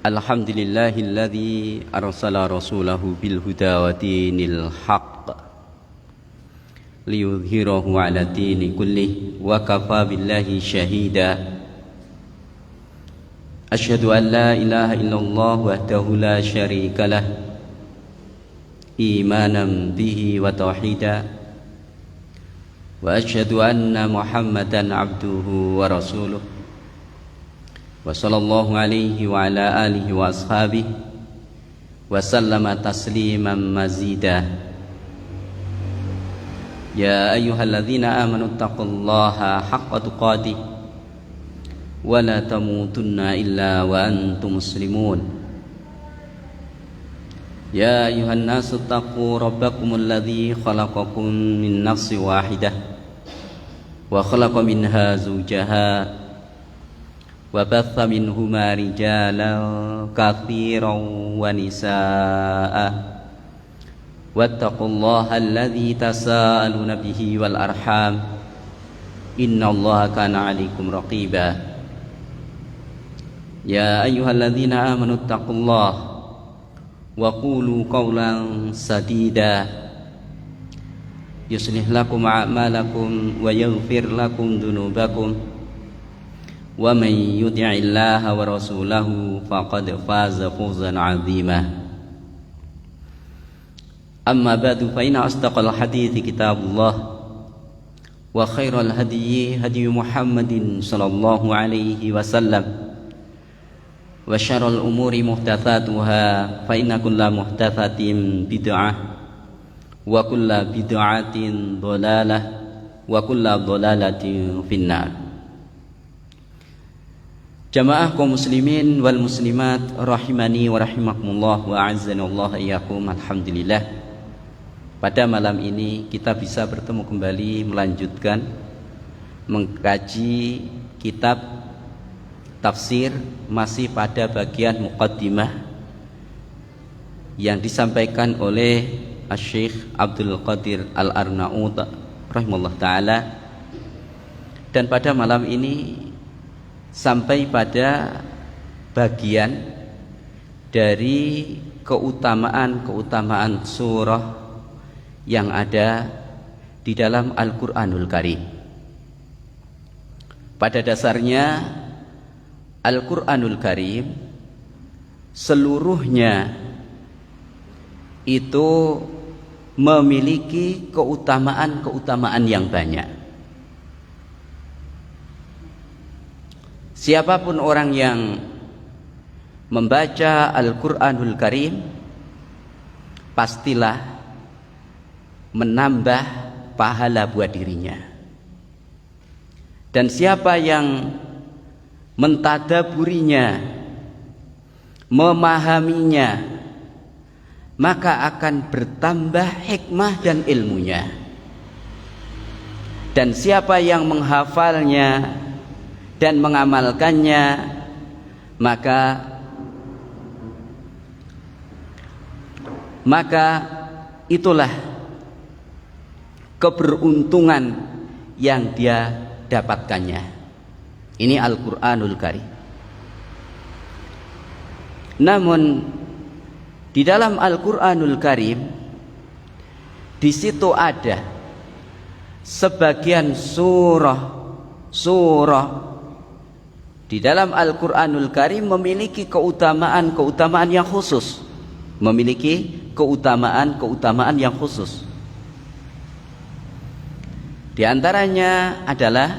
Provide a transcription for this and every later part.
Alhamdulillahilladzi arsala rasulahu bil huda wa dinil haqq liyudhhirahu 'ala dini kullih wa kafa billahi shahida. Asyhadu an la ilaha illallah wahdahu la syarika lah imanan bihi wa tauhida wa asyhadu anna Muhammadan abduhu wa rasuluh wa sallallahu alaihi wa ala alihi wa ashabihi wa sallama tasliman mazida. Ya ayyuhalladzina amanu taqullaha haqqa tuqatih wa la tamutunna illa wa antum muslimun. Ya ayyuhan nasu taqu rabbakumul ladzi khalaqakum min nafsin wahidah wa khalaqa minha zawjaha wa batha minhuma rijalan katsiran wa nisaa'a wattaqullaha alladzi tasaaluna bihi wal arham innallaha kana 'alaikum raqiba. Ya ayyuhalladzina amanu taqullaha wa qulu qawlan sadida yuslih lakum a'malakum wa yaghfir lakum dhunubakum wa man yuti'illaha wa rasulahu faqad faza fawzan 'azima. Amma ba'du, fa inna asdaqal hadithi kitabullah wa khairal hadyi hadyu Muhammadin sallallahu alaihi wasallam wa syarrul umuri muhdatsatuha fa inna kulla muhdatsatin bid'ah wa kulla bid'atin dhalalah wa kulla dhalalatin finnar. Jamaah kaum muslimin wal muslimat rahimani wa rahimakumullah wa a'azzanallahu iyyakum. Alhamdulillah, pada malam ini kita bisa bertemu kembali melanjutkan mengkaji kitab tafsir, masih pada bagian muqaddimah yang disampaikan oleh Asy-Syaikh Abdul Qadir Al-Arnaud rahimahullah ta'ala. Dan pada malam ini sampai pada bagian dari keutamaan surah yang ada di dalam Al-Quranul Karim. Pada dasarnya Al-Quranul Karim seluruhnya itu memiliki keutamaan yang banyak. Siapapun orang yang membaca Al-Quranul Karim pastilah menambah pahala buat dirinya. Dan siapa yang mentadaburinya, memahaminya, maka akan bertambah hikmah dan ilmunya. Dan siapa yang menghafalnya dan mengamalkannya, maka itulah keberuntungan yang dia dapatkannya. Ini Al-Quranul Karim. Namun di dalam Al-Quranul Karim, di situ ada sebagian surah di dalam Al-Quranul Karim memiliki keutamaan yang khusus, yang khusus. Di antaranya adalah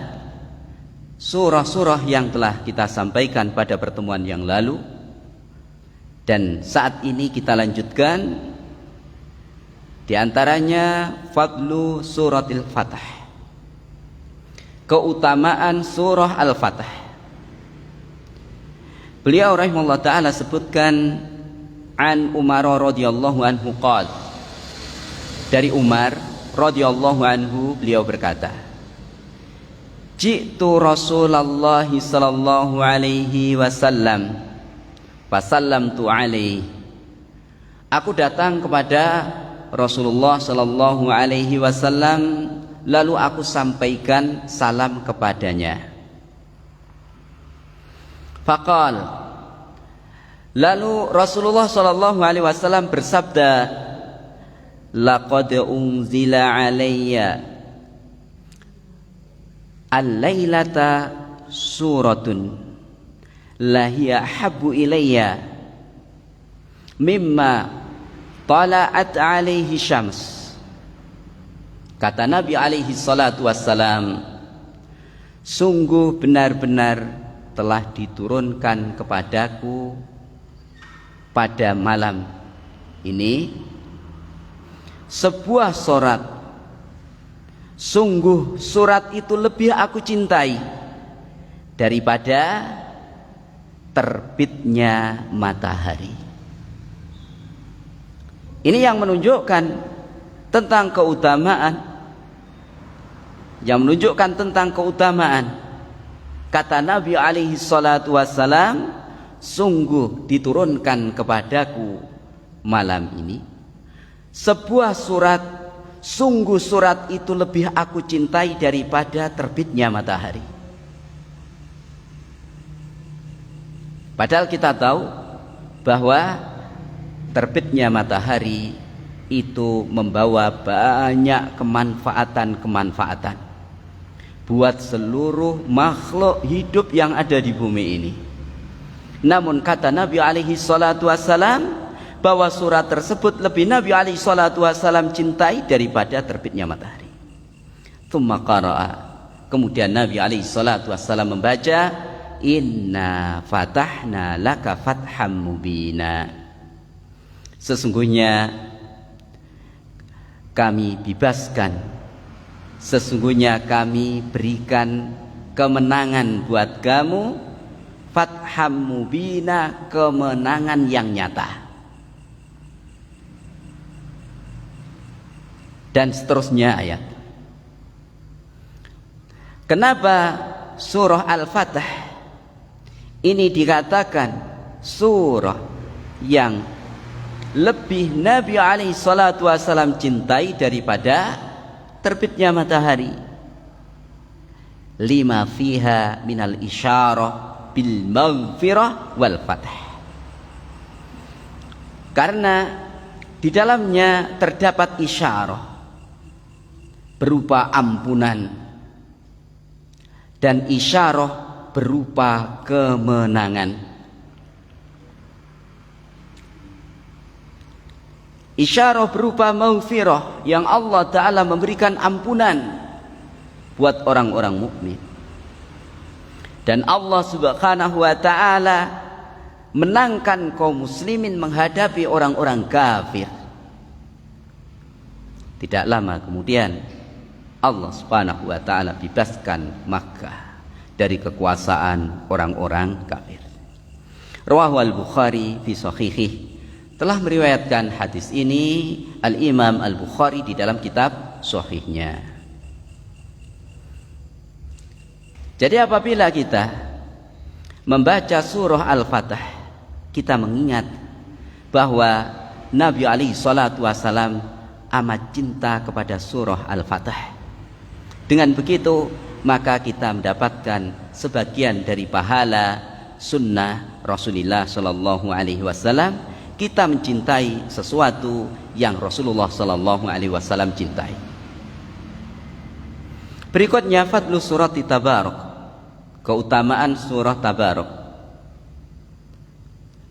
surah-surah yang telah kita sampaikan pada pertemuan yang lalu, dan saat ini kita lanjutkan. Di antaranya fadlu suratil Fatah, keutamaan surah Al-Fatah. Beliau rahimahullah ta'ala sebutkan an Umar radhiyallahu anhu qala, dari Umar radhiyallahu anhu beliau berkata, ji'tu Rasulullah sallallahu alaihi wasallam fasallamtu alaihi, aku datang kepada Rasulullah sallallahu alaihi wasallam lalu aku sampaikan salam kepadanya. Faqal, Lalu Rasulullah sallallahu alaihi wasallam bersabda, laqad unzila alayya al-lailata suratun lahiya habbu ilayya mimma tala'at alaihi syams. Kata Nabi alaihi salatu wassalam, sungguh benar-benar telah diturunkan kepadaku pada malam ini sebuah surat. Sungguh surat itu lebih aku cintai daripada terbitnya matahari. Ini yang menunjukkan tentang keutamaan, kata Nabi alaihi salatu wassalam, sungguh diturunkan kepadaku malam ini sebuah surat. Sungguh surat itu lebih aku cintai daripada terbitnya matahari. Padahal kita tahu bahwa terbitnya matahari itu membawa banyak kemanfaatan buat seluruh makhluk hidup yang ada di bumi ini. Namun kata Nabi alaihi salatu wassalam bahwa surat tersebut lebih Nabi alaihi salatu wassalam cintai daripada terbitnya matahari. Tsumma qara'a, kemudian Nabi alaihi salatu wassalam membaca, inna fatahna laka fatham mubina. Sesungguhnya kami bebaskan, sesungguhnya kami berikan kemenangan buat kamu, fatham mubina, kemenangan yang nyata. Dan seterusnya ayat. Kenapa surah Al-Fatah ini dikatakan surah yang lebih Nabi alaihi salatu wasallam cintai daripada terbitnya matahari? Lima fiha minal isyarah bil maghfirah wal fath. Karena di dalamnya terdapat isyarah berupa ampunan dan isyarah berupa kemenangan. Isyarah berupa maghfirah, yang Allah Ta'ala memberikan ampunan buat orang-orang mukmin, dan Allah Subhanahu wa Ta'ala menangkan kaum muslimin menghadapi orang-orang kafir. Tidak lama kemudian Allah Subhanahu wa Ta'ala bebaskan Makkah dari kekuasaan orang-orang kafir. Rawahu al-Bukhari fi sahihih. Telah meriwayatkan hadis ini Al-Imam Al-Bukhari di dalam kitab sahihnya. Jadi apabila kita membaca surah Al-Fatah, kita mengingat bahwa Nabi alaihi salatu wasalam amat cinta kepada surah Al-Fatah. Dengan begitu maka kita mendapatkan sebagian dari pahala sunnah Rasulullah sallallahu alaihi wasallam. Kita mencintai sesuatu yang Rasulullah sallallahu alaihi wasallam cintai. Berikutnya fadlu surat Tabarok, keutamaan surah Tabarok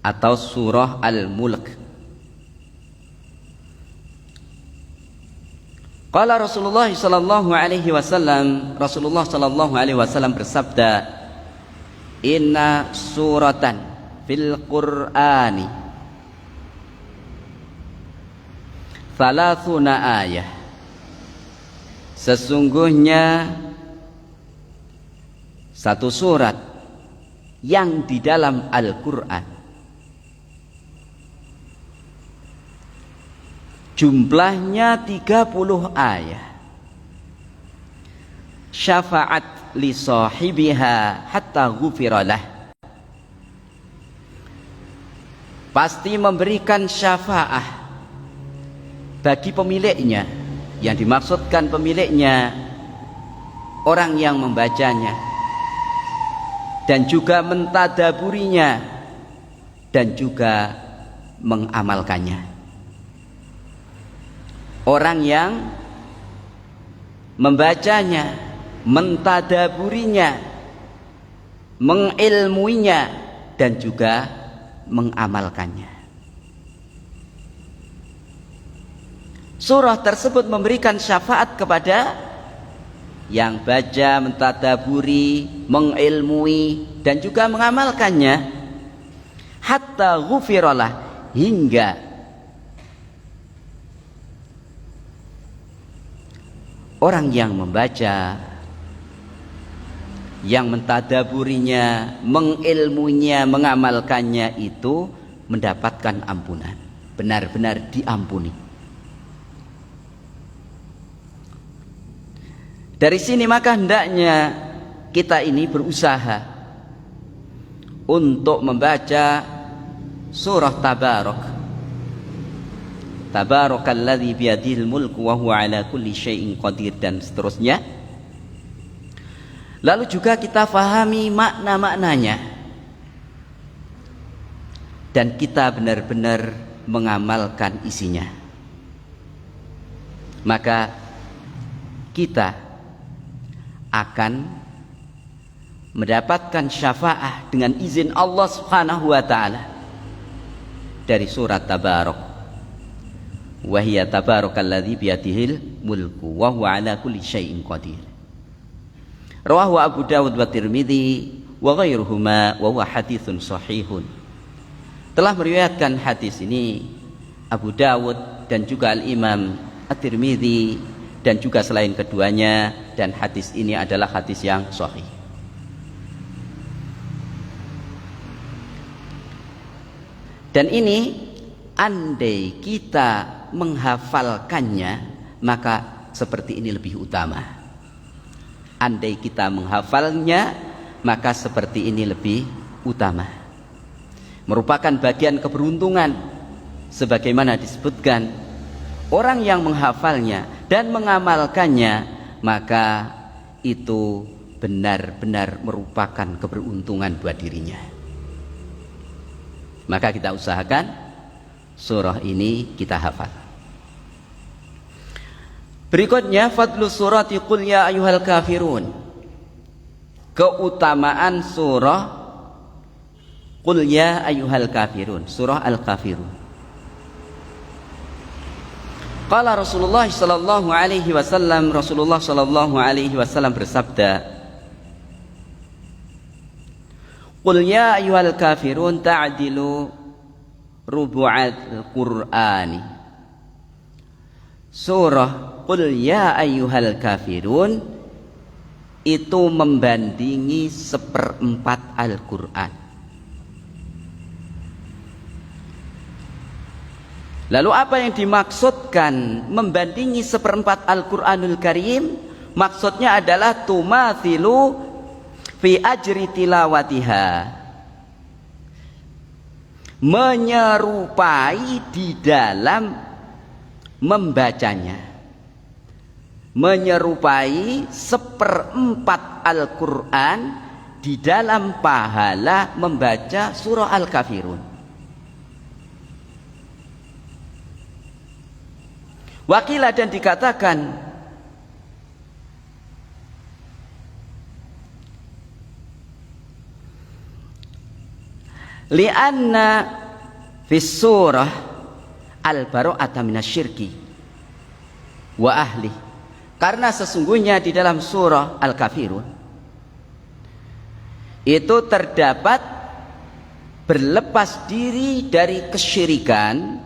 atau surah Al-Mulk. Qala Rasulullah sallallahu alaihi wasallam, Rasulullah sallallahu alaihi wasallam bersabda, inna suratan fil Qur'ani thalathuna ayah. Sesungguhnya satu surat yang di dalam Al-Qur'an jumlahnya 30 ayat, syafaat li sahibiha hatta ghufiralah, pasti memberikan syafaat bagi pemiliknya. Yang dimaksudkan pemiliknya orang yang membacanya dan juga mentadaburinya dan juga mengamalkannya. Orang yang membacanya, mentadaburinya, mengilmuinya, dan juga mengamalkannya. Surah tersebut memberikan syafaat kepada yang baca, mentadaburi, mengilmui, dan juga mengamalkannya. Hatta ghufiralah, hingga orang yang membaca, yang mentadaburinya, mengilmunya, mengamalkannya itu mendapatkan ampunan, benar-benar diampuni. Dari sini maka hendaknya kita ini berusaha untuk membaca surah Tabarak. Tabarakalladzi biyadihil mulku wa huwa ala kulli syai'in qadir, dan seterusnya. Lalu juga kita fahami makna-maknanya, dan kita benar-benar mengamalkan isinya. Maka kita akan mendapatkan syafaat dengan izin Allah Subhanahu wa taala dari surat Tabarak. Wa hiya tabarakalladzi biyadihil mulku wa huwa ala kulli syai'in qadir. Rawahu Abu Dawud wa Tirmidzi wa ghairuhuma wa huwa haditsun shahihun. Telah meriwayatkan hadis ini Abu Dawud dan juga Al-Imam At-Tirmidzi dan juga selain keduanya, dan hadis ini adalah hadis yang sahih. Dan ini andai kita menghafalkannya, maka seperti ini lebih utama. Andai kita menghafalnya, maka seperti ini lebih utama. Merupakan bagian keberuntungan, sebagaimana disebutkan, orang yang menghafalnya dan mengamalkannya, maka itu benar-benar merupakan keberuntungan buat dirinya. Maka kita usahakan surah ini kita hafal. Berikutnya, fadlu surati Qul ya ayyuhal kafirun. Keutamaan surah Qul ya ayyuhal kafirun, surah Al-Kafirun. Qala Rasulullah sallallahu alaihi wasallam, Rasulullah sallallahu alaihi wasallam bersabda, Qul ya ayyuhal kafirun ta'dilu rubu'al Qur'ani. Surah Qul ya ayyuhal kafirun itu membandingi 1/4 Al-Qur'an. Lalu apa yang dimaksudkan membandingi 1/4 Al-Quranul Karim? Maksudnya adalah tumathilu fi ajri tilawatiha, menyerupai di dalam membacanya, menyerupai 1/4 Al-Quran di dalam pahala membaca surah Al-Kafirun. Wakilah, dan dikatakan li'anna fis surah al-bara'ata minasyirki wa ahli, karena sesungguhnya di dalam surah Al-Kafirun itu terdapat berlepas diri dari kesyirikan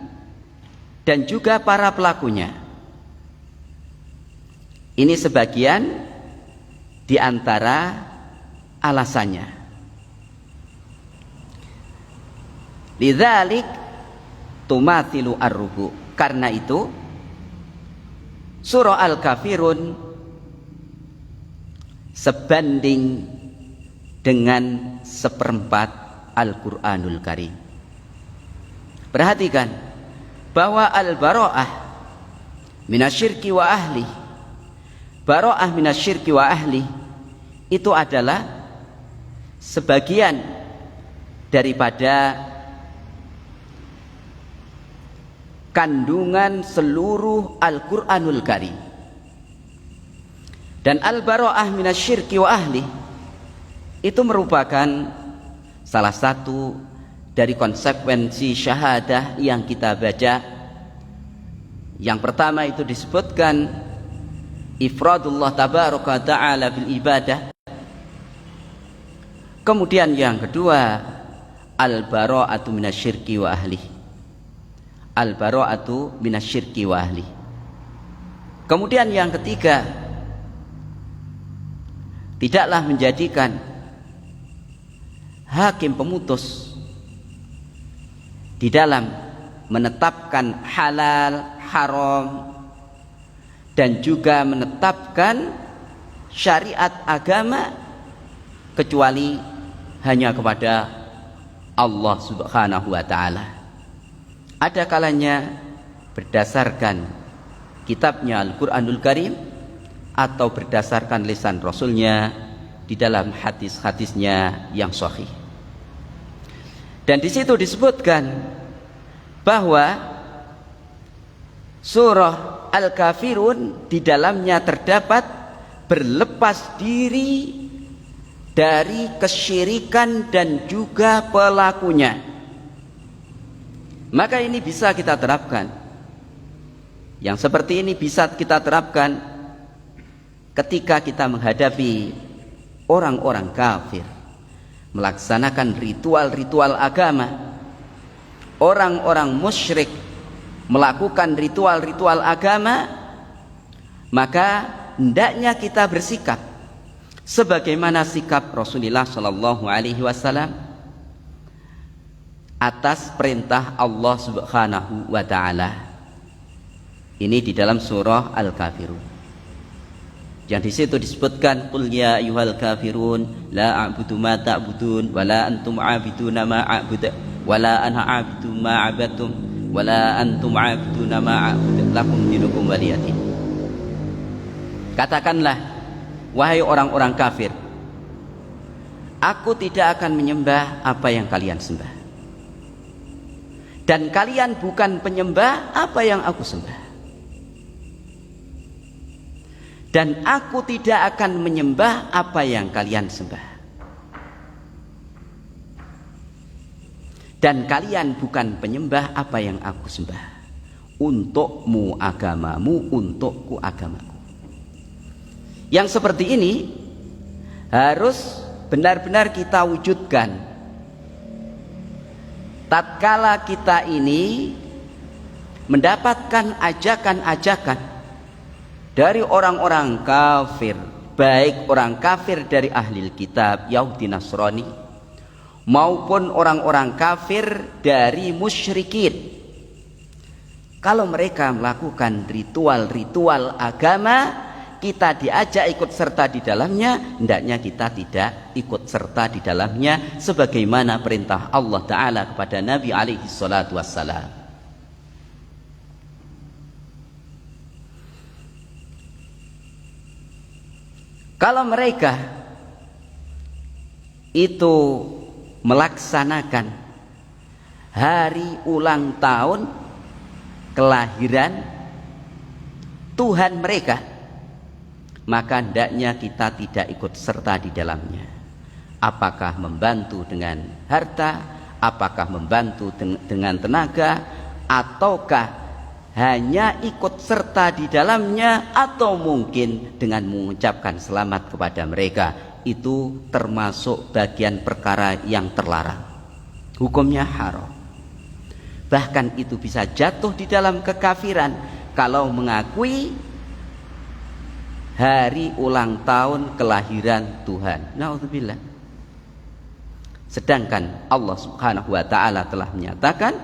dan juga para pelakunya. Ini sebagian di antara alasannya. Lidzalik tumathilu ar-rubu. Karena itu surah Al-Kafirun sebanding dengan 1/4 Al-Quranul Karim. Perhatikan bahwa al-bara'ah minasyirki wa ahli, bara'ah minasyirki wa ahli itu adalah sebagian daripada kandungan seluruh Al-Qur'anul Karim. Dan al-bara'ah minasyirki wa ahli itu merupakan salah satu dari konsekuensi syahadah yang kita baca. Yang pertama itu disebutkan ifradullah tabaraka ta'ala bil ibadah. Kemudian yang kedua al-bara'atu minasyirki wa ahli. Al-bara'atu minasyirki wa ahli. Kemudian yang ketiga, tidaklah menjadikan hakim pemutus di dalam menetapkan halal, haram, dan juga menetapkan syariat agama kecuali hanya kepada Allah Subhanahu wa ta'ala. Ada kalanya berdasarkan kitabnya Al-Qur'anul Karim atau berdasarkan lisan Rasulnya di dalam hadis-hadisnya yang sahih. Dan di situ disebutkan bahwa surah Al-Kafirun di dalamnya terdapat berlepas diri dari kesyirikan dan juga pelakunya. Maka ini bisa kita terapkan. Yang seperti ini bisa kita terapkan ketika kita menghadapi orang-orang kafir melaksanakan ritual-ritual agama, orang-orang musyrik melakukan ritual-ritual agama, maka hendaknya kita bersikap sebagaimana sikap Rasulullah Shallallahu Alaihi Wasallam atas perintah Allah Subhanahu wa ta'ala. Ini di dalam surah Al-Kafirun. Yang di situ disebutkan qul ya ayyuhal kafirun la a'budu ma ta'budun wa la antum 'abiduna ma a'budu wa la ana 'abidu ma 'abadtum wa la antum 'abiduna ma a'budu lakum dinukum waliyadin. Katakanlah, wahai orang-orang kafir, aku tidak akan menyembah apa yang kalian sembah, dan kalian bukan penyembah apa yang aku sembah, dan aku tidak akan menyembah apa yang kalian sembah, dan kalian bukan penyembah apa yang aku sembah. Untukmu agamamu, untukku agamaku. Yang seperti ini harus benar-benar kita wujudkan tatkala kita ini mendapatkan ajakan-ajakan dari orang-orang kafir, baik orang kafir dari ahli kitab Yahudi Nasrani maupun orang-orang kafir dari musyrikin. Kalau mereka melakukan ritual-ritual agama, kita diajak ikut serta di dalamnya, hendaknya kita tidak ikut serta di dalamnya sebagaimana perintah Allah Ta'ala kepada Nabi alaihi salatu wassalam. Kalau mereka itu melaksanakan hari ulang tahun kelahiran Tuhan mereka, maka hendaknya kita tidak ikut serta di dalamnya. Apakah membantu dengan harta, apakah membantu dengan tenaga, ataukah hanya ikut serta di dalamnya, atau mungkin dengan mengucapkan selamat kepada mereka. Itu termasuk bagian perkara yang terlarang, hukumnya haram. Bahkan itu bisa jatuh di dalam kekafiran kalau mengakui hari ulang tahun kelahiran Tuhan. Na'udzubillah. Sedangkan Allah Subhanahu wa ta'ala telah menyatakan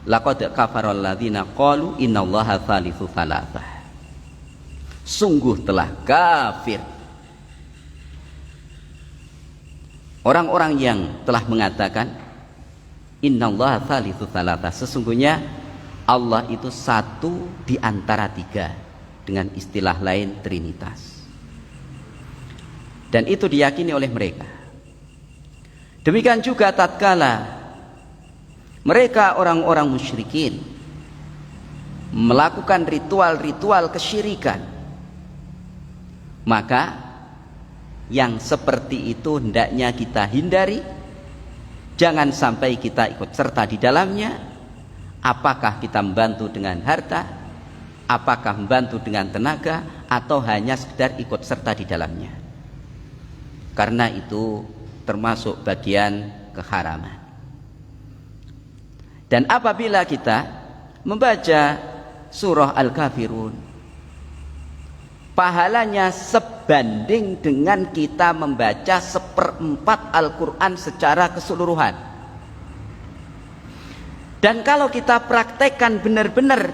laqad kafaral ladzina qalu innallaha tsalitsu tsalatsah. Sungguh telah kafir orang-orang yang telah mengatakan innallaha tsalitsu tsalatsah, sesungguhnya Allah itu satu di antara tiga, dengan istilah lain Trinitas. Dan itu diyakini oleh mereka. Demikian juga tatkala mereka orang-orang musyrikin melakukan ritual-ritual kesyirikan, maka yang seperti itu hendaknya kita hindari. Jangan sampai kita ikut serta di dalamnya. Apakah kita membantu dengan harta, apakah membantu dengan tenaga, atau hanya sekedar ikut serta di dalamnya. Karena itu termasuk bagian keharaman. Dan apabila kita membaca surah Al-Kafirun, pahalanya sebanding dengan kita membaca 1/4 Al-Quran secara keseluruhan. Dan kalau kita praktekkan benar-benar,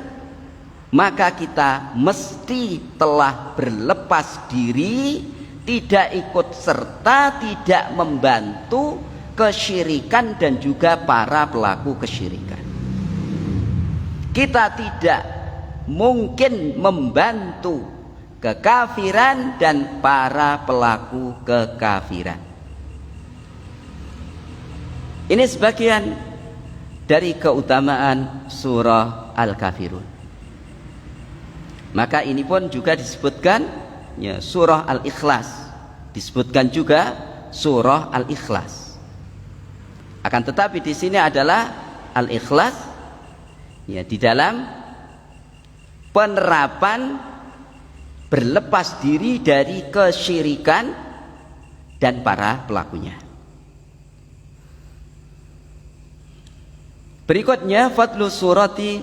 maka kita mesti telah berlepas diri, tidak ikut serta, tidak membantu kesyirikan dan juga para pelaku kesyirikan. Kita tidak mungkin membantu kekafiran dan para pelaku kekafiran. Ini sebagian dari keutamaan surah Al-Kafirun. Maka ini pun juga disebutkan ya, surah Al-Ikhlas, disebutkan juga surah Al-Ikhlas. Akan tetapi di sini adalah Al-Ikhlas ya, di dalam penerapan berlepas diri dari kesyirikan dan para pelakunya. Berikutnya fadlu surati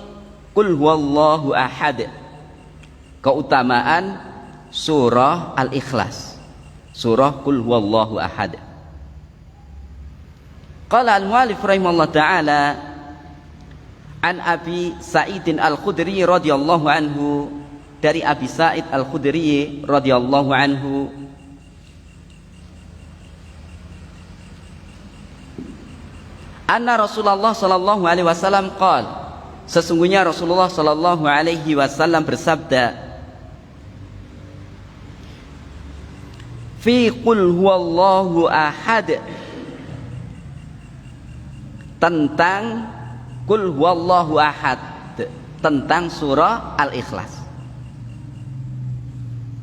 Qul huwallahu ahad. Keutamaan surah Al-Ikhlas, surah Qul huwallahu ahad. Qala al-mu'allif rahimahullah ta'ala an Abi Sa'idin Al-Khudri radhiyallahu anhu, dari Abi Sa'id Al-Khudri radhiyallahu anhu, anna Rasulullah sallallahu alaihi wasallam qala, sesungguhnya Rasulullah sallallahu alaihi wasallam bersabda, fi qul huwallahu ahad, tentang qul huwallahu ahad, tentang surah Al-Ikhlas.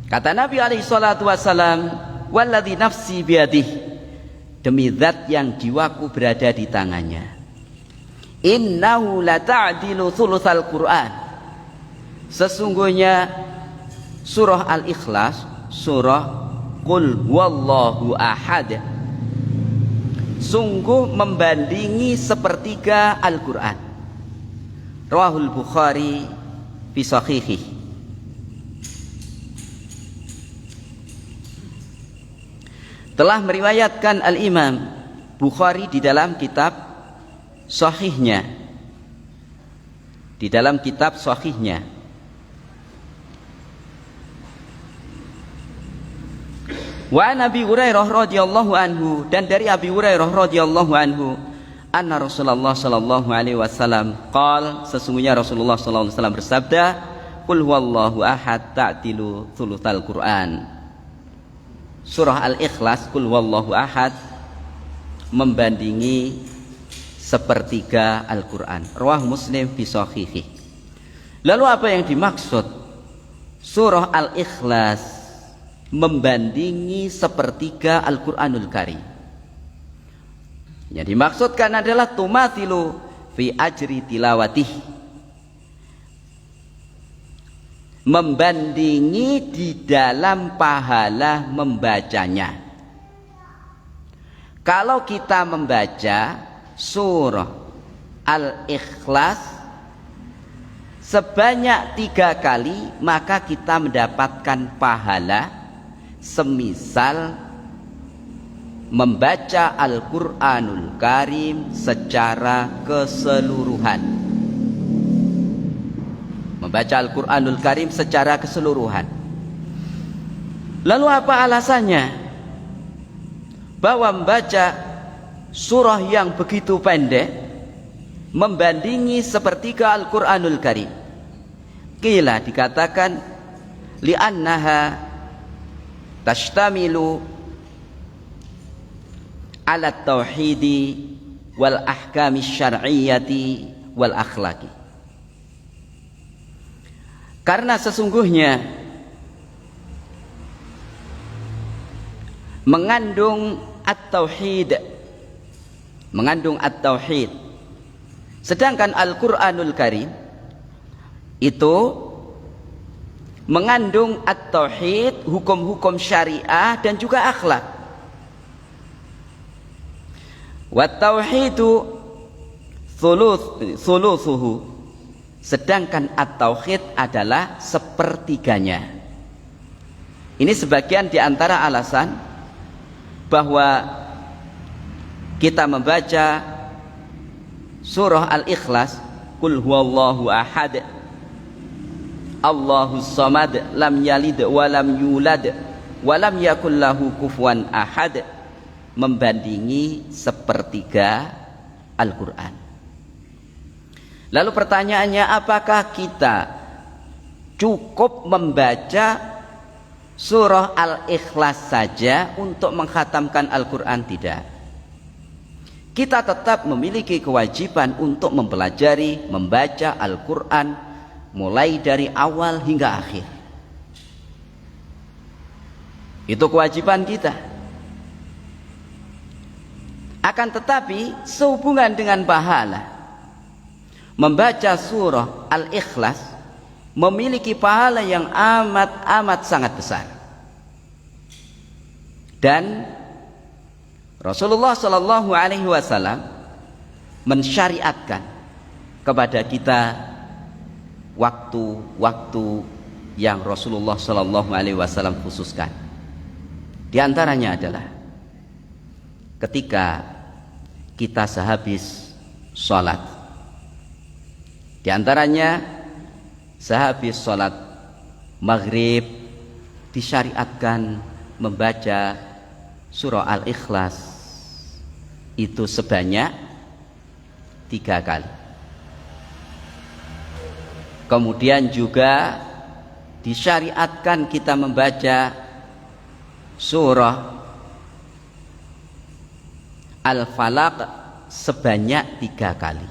Kata Nabi alaihi salatu wasallam, walladzi nafsi biyadihi, demi zat yang jiwaku berada di tangannya, innahu la ta'dilu thulutsal Qur'an, sesungguhnya surah Al-Ikhlas, surah Qul huwallahu ahad, sungguh membandingi sepertiga Al-Quran. Rawahul Bukhari fi sahihi. Telah meriwayatkan Al-Imam Bukhari di dalam kitab sahihnya, di dalam kitab sahihnya. Wa Nabi Hurairah radhiyallahu anhu, dan dari Abi Hurairah radhiyallahu anhu, anna Rasulullah sallallahu alaihi wasallam qala, sesungguhnya Rasulullah sallallahu alaihi wasallam bersabda, qul huwallahu ahad ta'dilu thulutsal Qur'an. Surah Al-Ikhlas qul huwallahu ahad membandingi sepertiga Al-Qur'an. Rawahu Muslim fi sahihi. Lalu apa yang dimaksud surah Al-Ikhlas membandingi sepertiga Al-Quranul Karim? Yang dimaksudkan adalah tumathilu fi ajri tilawatih, membandingi di dalam pahala membacanya. Kalau kita membaca surah Al-Ikhlas sebanyak 3 kali, maka kita mendapatkan pahala semisal membaca Al-Quranul Karim secara keseluruhan. Membaca Al-Quranul Karim secara keseluruhan. Lalu apa alasannya bahwa membaca surah yang begitu pendek membandingi sepertiga Al-Quranul Karim? Qila, dikatakan li'annaha tashtamilu ala tauhidi wal ahkami syar'iyyati wal akhlaqi. Karena sesungguhnya mengandung at-tauhid, sedangkan Al-Qur'anul Karim itu mengandung at-tauhid, hukum-hukum syariah dan juga akhlak. Wat tauhidu thuluthuhu, sedangkan at-tauhid adalah sepertiganya. Ini sebagian di antara alasan bahwa kita membaca surah Al-Ikhlas, Qul huwallahu ahad, Allahus samad, lam yalid wa lam yulad wa lam yakul lahu kufuwan ahad, membandingi sepertiga Al-Qur'an. Lalu pertanyaannya, apakah kita cukup membaca surah Al-Ikhlas saja untuk mengkhatamkan Al-Quran? Tidak. Kita tetap memiliki kewajiban untuk mempelajari, membaca Al-Quran mulai dari awal hingga akhir. Itu kewajiban kita. Akan tetapi sehubungan dengan pahala, membaca surah Al-Ikhlas memiliki pahala yang amat sangat besar. Dan Rasulullah Shallallahu Alaihi Wasallam mensyariatkan kepada kita waktu-waktu yang Rasulullah Shallallahu Alaihi Wasallam khususkan. Di antaranya adalah ketika kita sehabis sholat. Di antaranya sehabis sholat maghrib disyariatkan membaca surah Al-Ikhlas itu sebanyak 3 kali. Kemudian juga disyariatkan kita membaca surah Al-Falaq sebanyak 3 kali.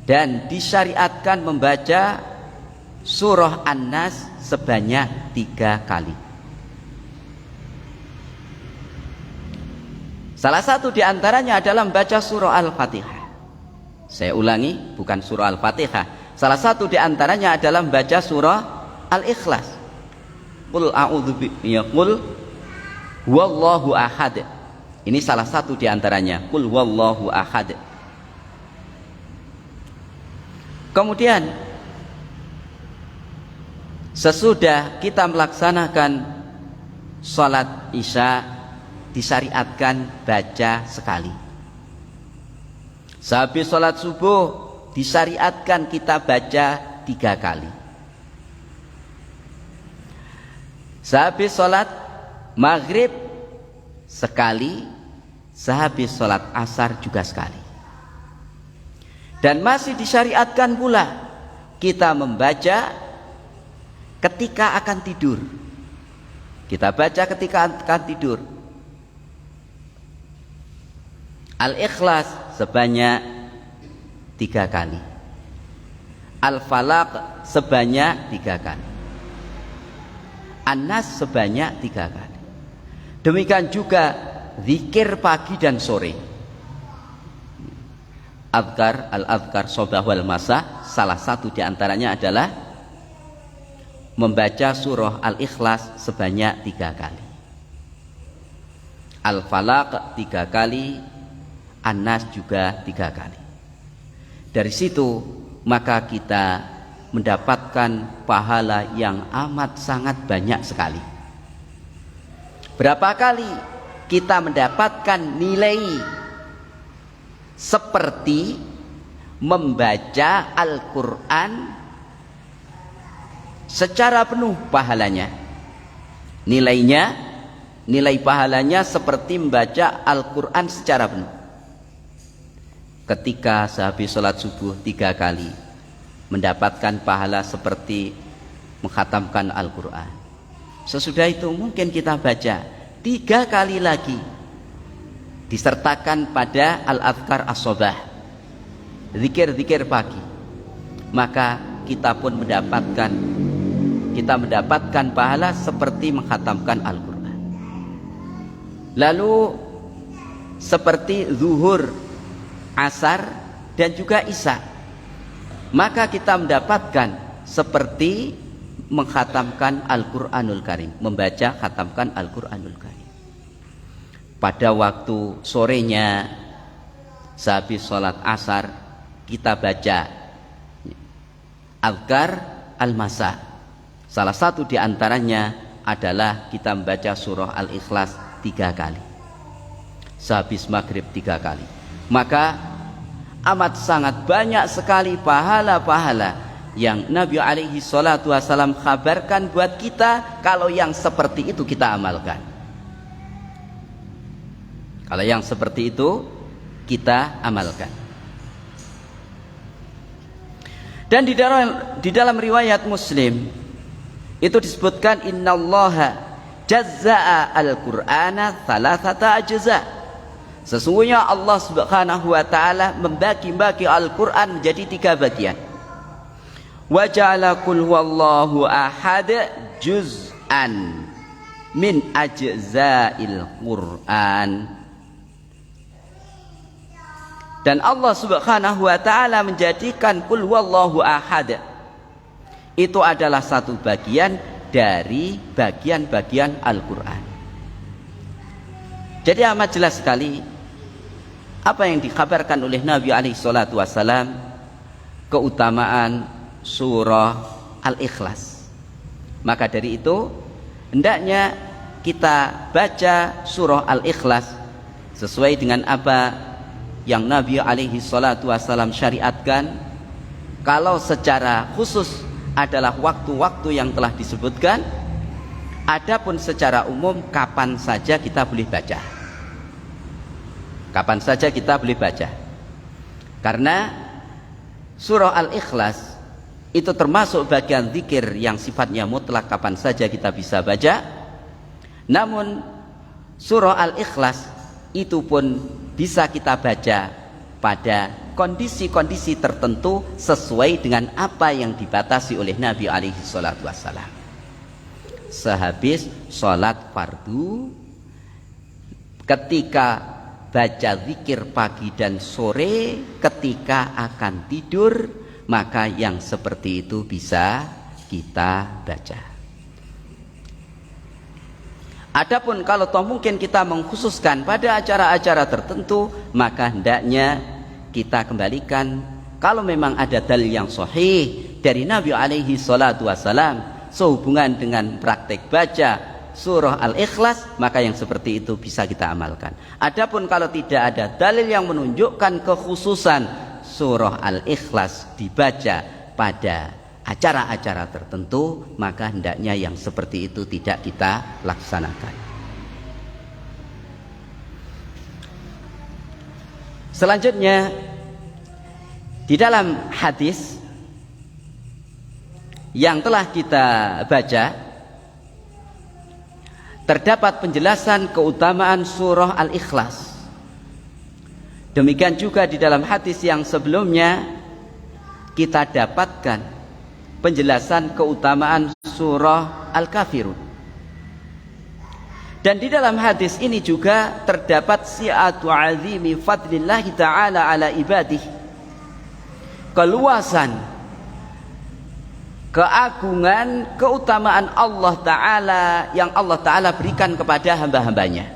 Dan disyariatkan membaca surah An-Nas sebanyak 3 kali. Salah satu di antaranya adalah membaca surah Al-Fatihah. Saya ulangi, bukan surah Al-Fatihah. Salah satu di antaranya adalah membaca surah Al-Ikhlas. Qul a'udzu qul huwallahu ahad. Ini salah satu di antaranya. Qul huwallahu ahad. Kemudian sesudah kita melaksanakan sholat isya disyariatkan baca sekali. Sehabis sholat subuh disyariatkan kita baca 3 kali. Sehabis sholat maghrib sekali, sehabis sholat asar juga sekali. Dan masih disyariatkan pula kita membaca ketika akan tidur. Kita baca ketika akan tidur. Al-Ikhlas sebanyak 3 kali. Al-Falaq sebanyak 3 kali. An-Nas sebanyak 3 kali. Demikian juga zikir pagi dan sore. Al-Adhkar Sobah wal Masa, salah satu di antaranya adalah membaca surah Al-Ikhlas sebanyak 3 kali. Al-Falaq 3 kali, An-Nas juga 3 kali. Dari situ maka kita mendapatkan pahala yang amat sangat banyak sekali. Berapa kali kita mendapatkan nilai seperti membaca Al-Quran secara penuh pahalanya. Nilai pahalanya seperti membaca Al-Quran secara penuh. Ketika sehabis sholat subuh 3 kali mendapatkan pahala seperti mengkhatamkan Al-Quran. Sesudah itu mungkin kita baca 3 kali lagi, disertakan pada Al-Adhkar As-Sobah, zikir-zikir pagi, maka kita mendapatkan pahala seperti mengkhatamkan Al-Quran. Lalu seperti zuhur, asar, dan juga isya, maka kita mendapatkan seperti mengkhatamkan Al-Quranul Karim, membaca khatamkan Al-Quranul Karim. Pada waktu sorenya sehabis sholat asar, kita baca Azkar al-Masa. Salah satu di antaranya adalah kita membaca surah Al-Ikhlas 3 kali, sehabis maghrib 3 kali. Maka amat sangat banyak sekali pahala-pahala yang Nabi alaihi salatu wasallam kabarkan buat kita kalau yang seperti itu kita amalkan. Kalau yang seperti itu kita amalkan. Dan di dalam riwayat Muslim itu disebutkan innallaha jazza'a al-Qur'ana thalathata ajza. Sesungguhnya Allah Subhanahu wa taala membagi-bagi Al-Qur'an menjadi 3 bagian. Wa ja'ala qul huwallahu ahad juz'an min ajza'il Qur'an. Dan Allah Subhanahu wa taala menjadikan qul huwallahu ahad itu adalah satu bagian dari bagian-bagian Al-Qur'an. Jadi amat jelas sekali apa yang dikabarkan oleh Nabi alaihi salatu wasallam, keutamaan surah Al-Ikhlas. Maka dari itu hendaknya kita baca surah Al-Ikhlas sesuai dengan apa yang Nabi alaihi salatu wasallam syariatkan. Kalau secara khusus adalah waktu-waktu yang telah disebutkan, adapun secara umum kapan saja kita boleh baca. Kapan saja kita boleh baca. Karena surah Al-Ikhlas itu termasuk bagian zikir yang sifatnya mutlak, kapan saja kita bisa baca. Namun surah Al-Ikhlas itu pun bisa kita baca pada kondisi-kondisi tertentu sesuai dengan apa yang dibatasi oleh Nabi alaihi salatu wassalam. Sehabis sholat fardu, ketika baca zikir pagi dan sore, ketika akan tidur, maka yang seperti itu bisa kita baca. Adapun kalau toh mungkin kita mengkhususkan pada acara-acara tertentu, maka hendaknya kita kembalikan kalau memang ada dalil yang sahih dari Nabi alaihi salatu wasalam sehubungan dengan praktek baca surah Al-Ikhlas, maka yang seperti itu bisa kita amalkan. Adapun kalau tidak ada dalil yang menunjukkan kekhususan surah Al-Ikhlas dibaca pada acara-acara tertentu, maka hendaknya yang seperti itu tidak kita laksanakan. Selanjutnya di dalam hadis yang telah kita baca terdapat penjelasan keutamaan surah Al-Ikhlas. Demikian juga di dalam hadis yang sebelumnya kita dapatkan penjelasan keutamaan surah Al-Kafirun. Dan di dalam hadis ini juga terdapat si'atu azimi fadlillahi ta'ala ala ibadih, keluasan keagungan keutamaan Allah Ta'ala yang Allah Ta'ala berikan kepada hamba-hambanya,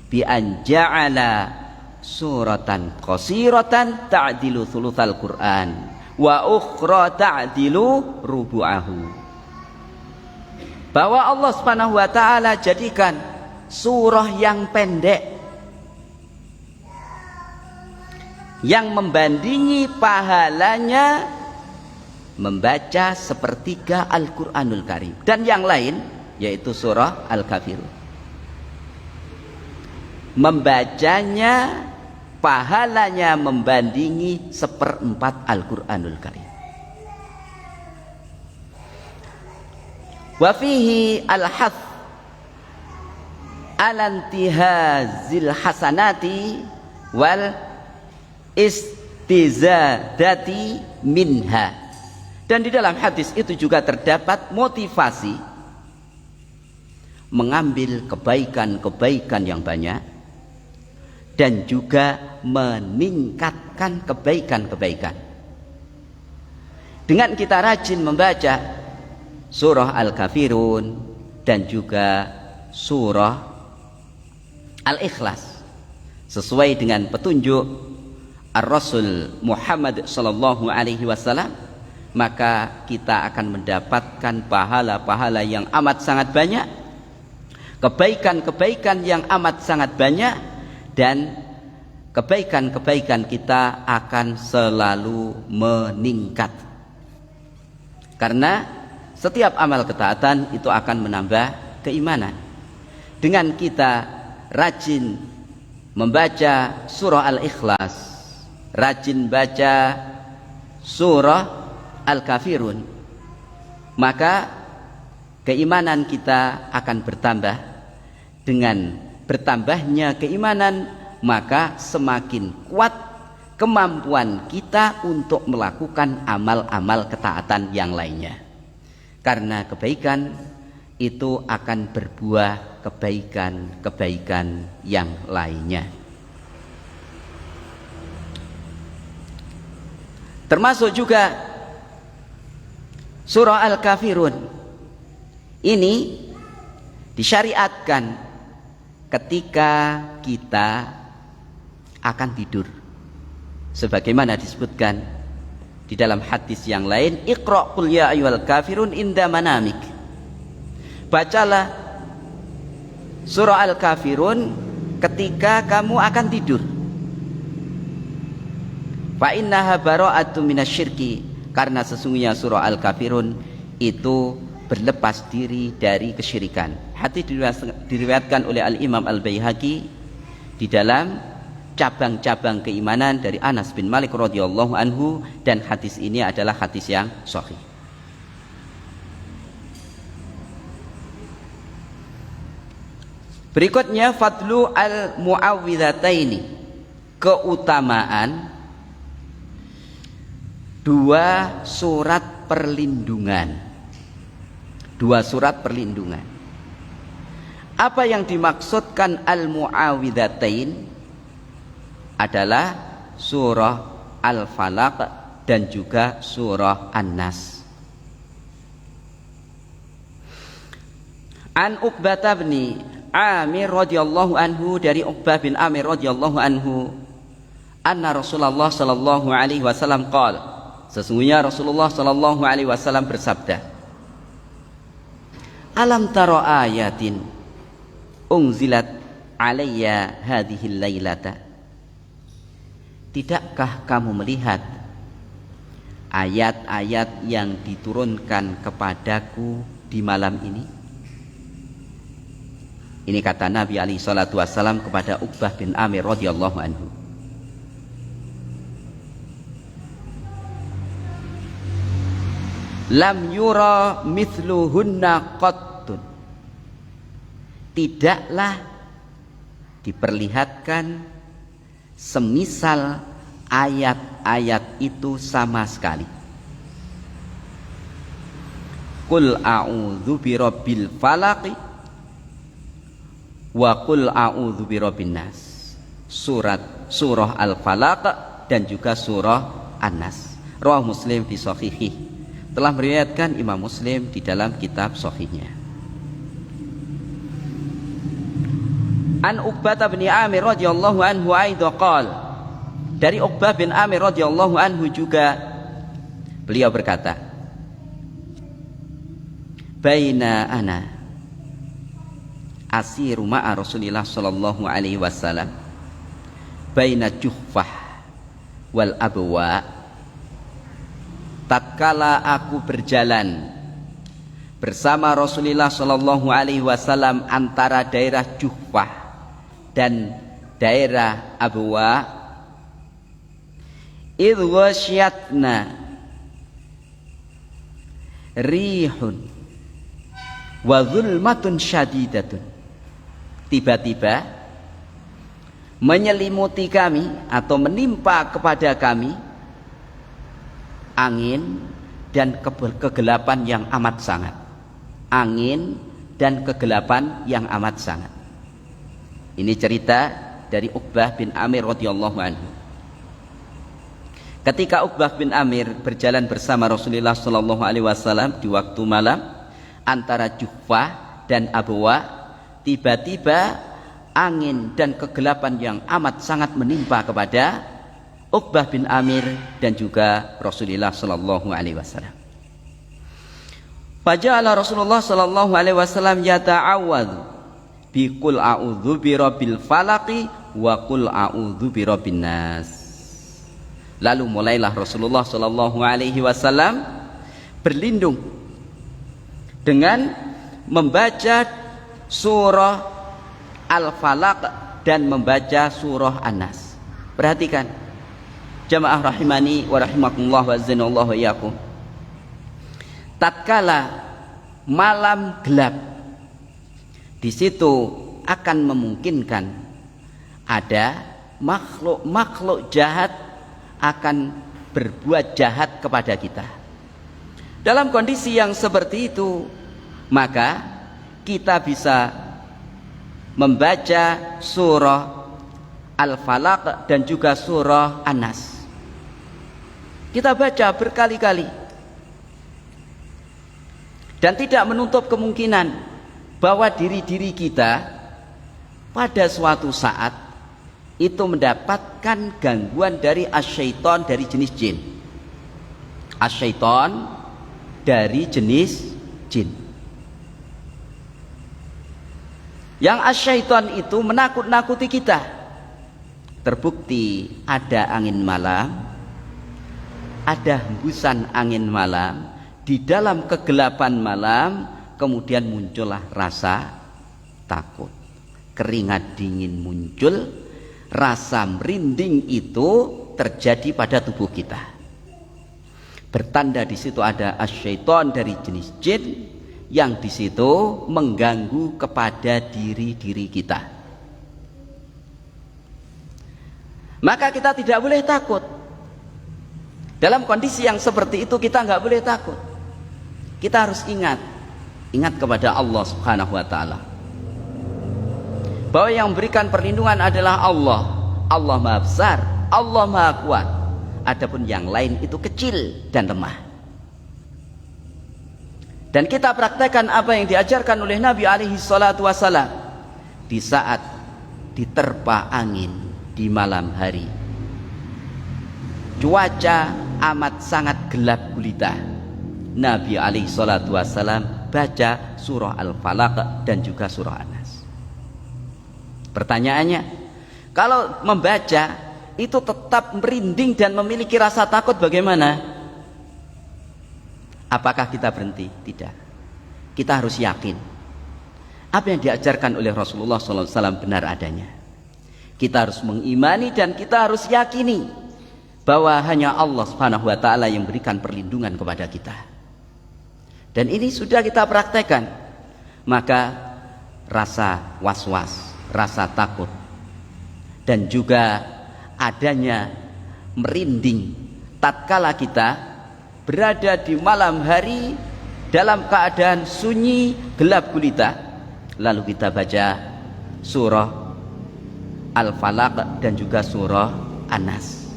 bi an ja'ala suratan qasiratan ta'dilu thulutsal Qur'an wa ukhra ta'dilu rubu'ahu. Bahwa Allah Subhanahu wa taala jadikan surah yang pendek yang membandingi pahalanya membaca sepertiga Al-Qur'anul Karim, dan yang lain yaitu surah Al-Kafirun. Membacanya pahalanya membandingi 1/4 Al-Qur'anul Karim. Wa fihi al-hath alantihazil hasanati wal istizadati minha. Dan di dalam hadis itu juga terdapat motivasi mengambil kebaikan-kebaikan yang banyak dan juga meningkatkan kebaikan-kebaikan. Dengan kita rajin membaca surah Al-Kafirun dan juga surah Al-Ikhlas sesuai dengan petunjuk Ar-Rasul Muhammad sallallahu alaihi wasallam, maka kita akan mendapatkan pahala-pahala yang amat sangat banyak, kebaikan-kebaikan yang amat sangat banyak, dan kebaikan-kebaikan kita akan selalu meningkat. Karena setiap amal ketaatan itu akan menambah keimanan. Dengan kita rajin membaca surah Al-Ikhlas, rajin baca surah Al-Kafirun, maka keimanan kita akan bertambah. Dengan bertambahnya keimanan, maka semakin kuat kemampuan kita untuk melakukan amal-amal ketaatan yang lainnya. Karena kebaikan itu akan berbuah kebaikan-kebaikan yang lainnya. Termasuk juga surah Al-Kafirun ini disyariatkan ketika kita akan tidur, sebagaimana disebutkan di dalam hadis yang lain, Iqra' qul ya ayyuhal kafirun inda manamik. Bacalah surah Al-Kafirun ketika kamu akan tidur. Fa innaha bara'atun minasyirki, karena sesungguhnya surah Al-Kafirun itu berlepas diri dari kesyirikan. Hadis diriwayatkan oleh Al-Imam Al-Baihaqi di dalam cabang-cabang keimanan dari Anas bin Malik radhiyallahu anhu, dan hadis ini adalah hadis yang sahih. Berikutnya fadlu al-mu'awwidhataini, keutamaan dua surat perlindungan. Dua surat perlindungan. Apa yang dimaksudkan al-mu'awwidhatain adalah surah Al-Falaq dan juga surah An-Nas. An Uqbah bin Amir radhiyallahu anhu, dari Uqbah bin Amir radhiyallahu anhu, anna Rasulullah sallallahu alaihi wasallam qala, sesungguhnya Rasulullah sallallahu alaihi wasallam bersabda, alam tara ayatin unzilat alayya hadhihi lailata, tidakkah kamu melihat ayat-ayat yang diturunkan kepadaku di malam ini? Ini kata Nabi alaihi salatu wassalam kepada Uqbah bin Amir radhiyallahu anhu. Lam yura mithluhunna qattun, tidaklah diperlihatkan semisal ayat-ayat itu sama sekali. Qul a'udzu birabbil falaq wa qul a'udzu birabbin nas, surah Al-Falaq dan juga surah An-Nas. Rawahu Muslim fi shahihi, telah meriwayatkan Imam Muslim di dalam kitab sahihnya. An Uqbah bin Amir radhiyallahu anhu aidha qala, dari Uqbah bin Amir radhiyallahu anhu juga beliau berkata, baina ana asiru ma'a Rasulillah sallallahu alaihi wasallam baina Juhfah wal Abwa, tatkala aku berjalan bersama Rasulullah sallallahu alaihi wasallam antara daerah Juhfah dan daerah Abwa, idh wasyatna rihun wa zulmatun syadidatun, tiba-tiba menyelimuti kami atau menimpa kepada kami angin dan kegelapan yang amat sangat. Angin dan kegelapan yang amat sangat. Ini cerita dari Uqbah bin Amir radhiyallahu anhu. Ketika Uqbah bin Amir berjalan bersama Rasulullah sallallahu alaihi wasallam di waktu malam antara Juhfah dan Abwa, tiba-tiba angin dan kegelapan yang amat sangat menimpa kepada Uqbah bin Amir dan juga Rasulullah sallallahu alaihi wasallam. Faja'ala Rasulullah sallallahu alaihi wasallam yata'awwadzu bi qul a'udzu birabbil falaqi wa qul a'udzu birabbin nas. Lalu mulailah Rasulullah sallallahu alaihi wasallam berlindung dengan membaca surah Al-Falaq dan membaca surah An-Nas. Perhatikan jamaah rahimani wa rahimakumullah wa azanallahu wa iyyakum. Tatkala malam gelap, di situ akan memungkinkan ada makhluk jahat akan berbuat jahat kepada kita. Dalam kondisi yang seperti itu, maka kita bisa membaca surah Al-Falaq dan juga surah An-Nas. Kita baca berkali-kali dan tidak menutup kemungkinan bahwa diri kita pada suatu saat itu mendapatkan gangguan dari asyaiton dari jenis jin. Asyaiton dari jenis jin. Yang asyaiton itu menakut-nakuti kita. Terbukti ada angin malam, ada hembusan angin malam, di dalam kegelapan malam kemudian muncullah rasa takut, keringat dingin muncul, rasa merinding itu terjadi pada tubuh kita. Bertanda di situ ada asyaiton dari jenis jin yang di situ mengganggu kepada diri kita. Maka kita tidak boleh takut. Dalam kondisi yang seperti itu kita nggak boleh takut. Kita harus ingat kepada Allah Subhanahu wa taala. Bahwa yang memberikan perlindungan adalah Allah. Allah Maha Besar, Allah Maha Kuat. Adapun yang lain itu kecil dan lemah. Dan kita praktekkan apa yang diajarkan oleh Nabi alaihi salatu wasallam di saat diterpa angin di malam hari. Cuaca amat sangat gelap gulita. Nabi alaihi salatu wasallam baca surah Al-Falaq dan juga surah An-Nas. Pertanyaannya, kalau membaca itu tetap merinding dan memiliki rasa takut bagaimana? Apakah kita berhenti? Tidak. Kita harus yakin apa yang diajarkan oleh Rasulullah SAW benar adanya. Kita harus mengimani dan kita harus yakini bahwa hanya Allah Subhanahu wa taala yang memberikan perlindungan kepada kita. Dan ini sudah kita praktekkan. Maka rasa was-was, rasa takut dan juga adanya merinding tatkala kita berada di malam hari dalam keadaan sunyi gelap gulita, lalu kita baca surah Al-Falaq dan juga surah An-Nas.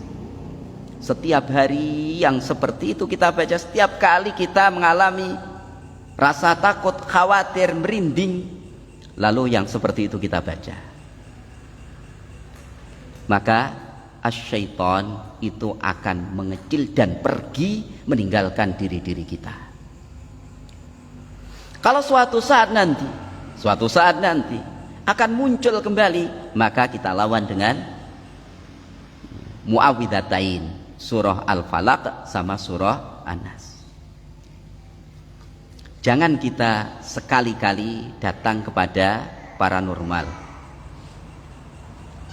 Setiap hari yang seperti itu kita baca, setiap kali kita mengalami rasa takut, khawatir, merinding, lalu yang seperti itu kita baca, maka asyaiton itu akan mengecil dan pergi meninggalkan diri kita. Kalau suatu saat nanti akan muncul kembali, maka kita lawan dengan muawwidzatain, surah Al-Falaq sama surah An-Nas. Jangan kita sekali-kali datang kepada paranormal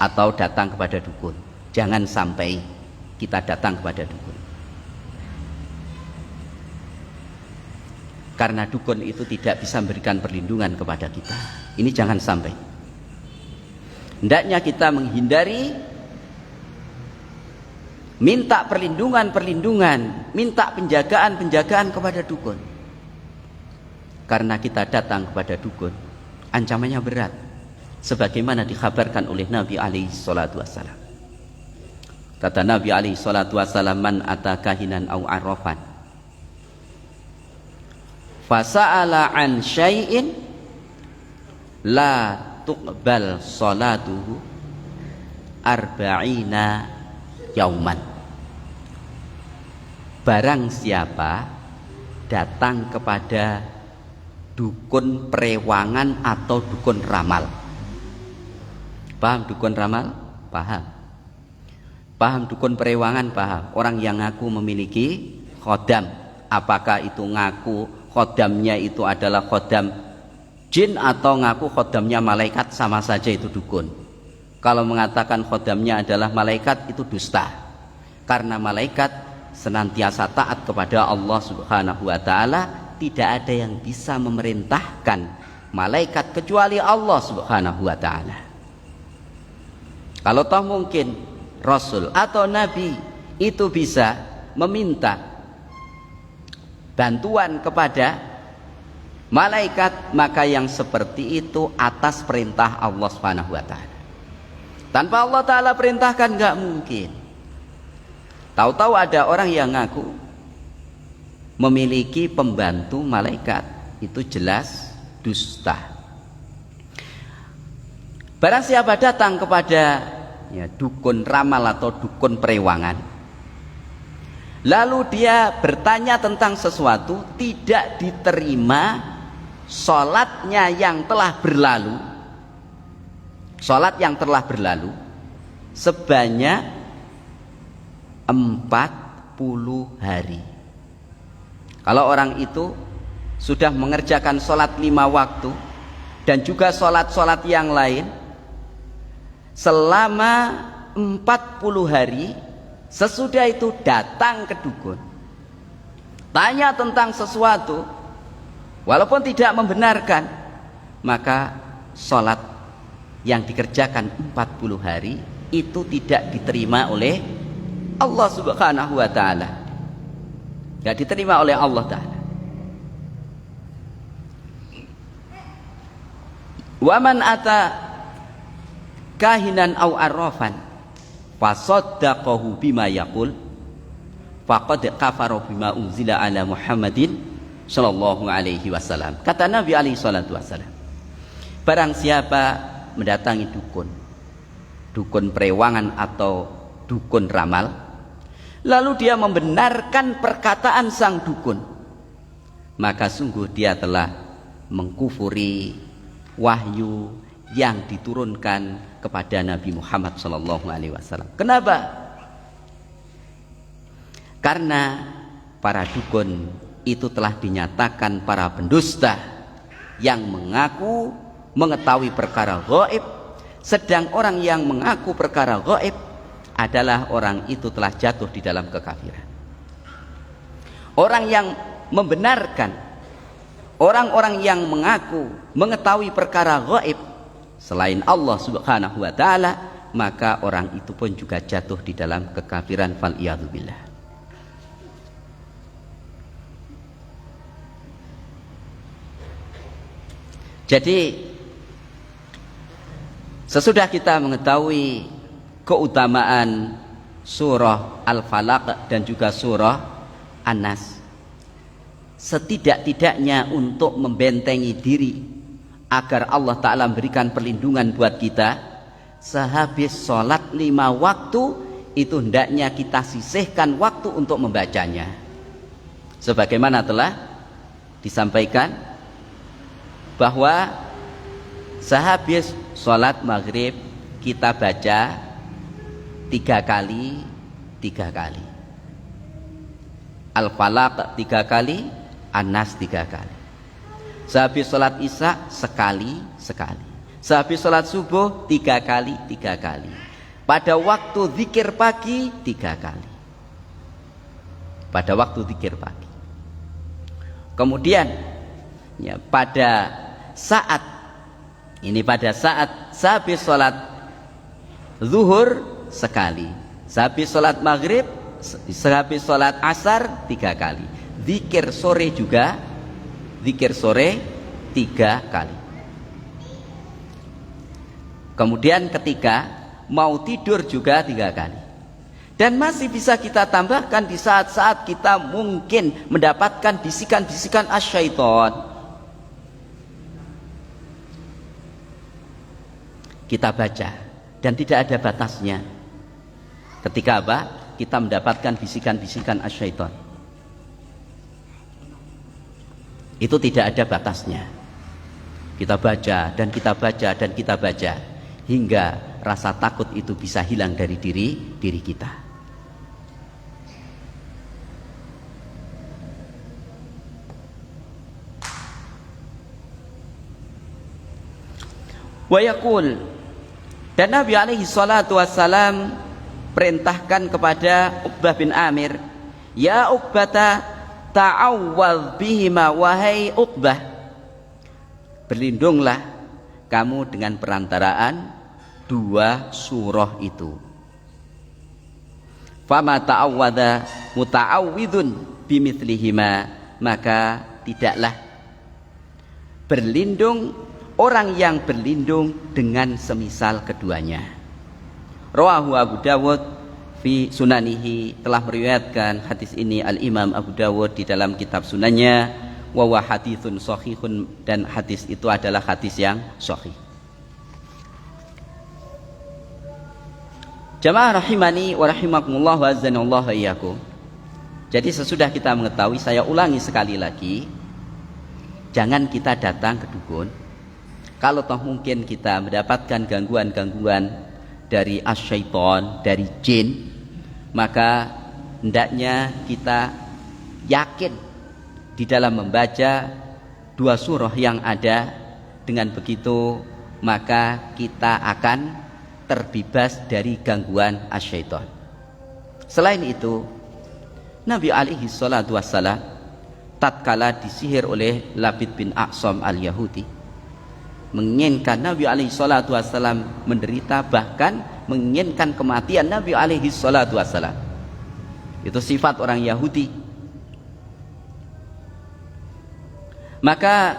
atau datang kepada dukun. Jangan sampai kita datang kepada dukun. Karena dukun itu tidak bisa memberikan perlindungan kepada kita. Ini jangan sampai. Hendaknya kita menghindari minta perlindungan, minta penjagaan kepada dukun. Karena kita datang kepada dukun, ancamannya berat. Sebagaimana dikhabarkan oleh Nabi alaihi salatu wassalam. Kata Nabi alaihi salatu wassalam, man ata kahinan au arrafan fasa'ala an syai'in la tuqbal salatuhu arba'ina yauman. Barang siapa datang kepada dukun perewangan atau dukun ramal. Paham dukun ramal? Paham. Paham dukun perewangan? Paham. Orang yang ngaku memiliki khodam, apakah itu ngaku khodamnya itu adalah khodam jin atau ngaku khodamnya malaikat, sama saja itu dukun. Kalau mengatakan khodamnya adalah malaikat, itu dusta. Karena malaikat senantiasa taat kepada Allah Subhanahu wa ta'ala. Tidak ada yang bisa memerintahkan malaikat kecuali Allah Subhanahu wa ta'ala. Kalau toh mungkin Rasul atau Nabi itu bisa meminta bantuan kepada malaikat, maka yang seperti itu atas perintah Allah Subhanahu wa ta'ala. Tanpa Allah ta'ala perintahkan nggak mungkin. Tahu-tahu ada orang yang ngaku memiliki pembantu malaikat, itu jelas dusta. Barang siapa datang kepada dukun ramal atau dukun perewangan, lalu dia bertanya tentang sesuatu, tidak diterima sholatnya yang telah berlalu, sholat yang telah berlalu sebanyak 40 hari. Kalau orang itu sudah mengerjakan sholat 5 waktu dan juga sholat-sholat yang lain selama 40 hari, sesudah itu datang ke dukun, tanya tentang sesuatu, walaupun tidak membenarkan, maka sholat yang dikerjakan 40 hari itu tidak diterima oleh Allah Subhanahu wa ta'ala. Tidak diterima oleh Allah ta'ala. Wa man ata kahinan au arrafan fasaddaqahu bima yaqul faqad kafara bima unzila ala Muhammadin sallallahu alaihi wasallam. Kata Nabi alaihi salatu wasallam, barang siapa mendatangi dukun perewangan atau dukun ramal, lalu dia membenarkan perkataan sang dukun, maka sungguh dia telah mengkufuri wahyu yang diturunkan kepada Nabi Muhammad sallallahu alaihi wasallam. Kenapa? Karena para dukun itu telah dinyatakan para pendusta yang mengaku mengetahui perkara gaib, sedang orang yang mengaku perkara gaib adalah orang itu telah jatuh di dalam kekafiran. Orang yang membenarkan orang-orang yang mengaku mengetahui perkara gaib selain Allah Subhanahu wa ta'ala, maka orang itu pun juga jatuh di dalam kekafiran, fal iyadzubillah. Jadi sesudah kita mengetahui keutamaan surah Al-Falaq dan juga surah An-Nas, setidak-tidaknya untuk membentengi diri agar Allah Ta'ala memberikan perlindungan buat kita, sehabis sholat 5 waktu itu hendaknya kita sisihkan waktu untuk membacanya, sebagaimana telah disampaikan bahwa sehabis sholat maghrib kita baca 3 kali Al-Falaq 3 kali, An-Nas 3 kali. Sehabis sholat isya sekali. Sehabis sholat subuh 3 kali. Pada waktu zikir pagi 3 kali. Pada waktu zikir pagi. Kemudian pada saat sehabis sholat zuhur sekali. Sehabis sholat maghrib, sehabis sholat asar 3 kali. Zikir sore juga, zikir sore 3 kali. Kemudian ketika mau tidur juga 3 kali. Dan masih bisa kita tambahkan di saat-saat kita mungkin mendapatkan bisikan-bisikan asyaiton. Kita baca dan tidak ada batasnya. Ketika apa? Kita mendapatkan bisikan-bisikan asyaiton. Itu tidak ada batasnya. Kita baca dan kita baca dan kita baca hingga rasa takut itu bisa hilang dari diri kita. Wa yaqul, dan Nabi alaihi salatu wassalam perintahkan kepada Uqbah bin Amir, ya Uqbata ta'awwadz bihima, wahai Uqbah, berlindunglah kamu dengan perantaraan 2 surah itu. Fama ta'awwadza muta'awwidun bimithlihima, maka tidaklah berlindung orang yang berlindung dengan semisal keduanya. Rawahu Abu Dawud fi sunanihi, telah meriwayatkan hadis ini Al-Imam Abu Dawud di dalam kitab sunannya, wa huwa haditsun shahihun, dan hadis itu adalah hadis yang sahih. Jamaah rahimani wa rahimakumullah wa azanallahu iyyakum. Jadi sesudah kita mengetahui, saya ulangi sekali lagi, jangan kita datang ke dukun. Kalau toh mungkin kita mendapatkan gangguan-gangguan dari asyaiton, dari jin, maka hendaknya kita yakin di dalam membaca 2 surah yang ada. Dengan begitu maka kita akan terbebas dari gangguan asyaiton. Selain itu, Nabi alaihi salatu wassalam tatkala disihir oleh Labid bin Aqsam al-Yahudi, menginginkan Nabi alaihi salatu wassalam menderita, bahkan menginginkan kematian Nabi alaihi salatu wassalam. Itu sifat orang Yahudi. Maka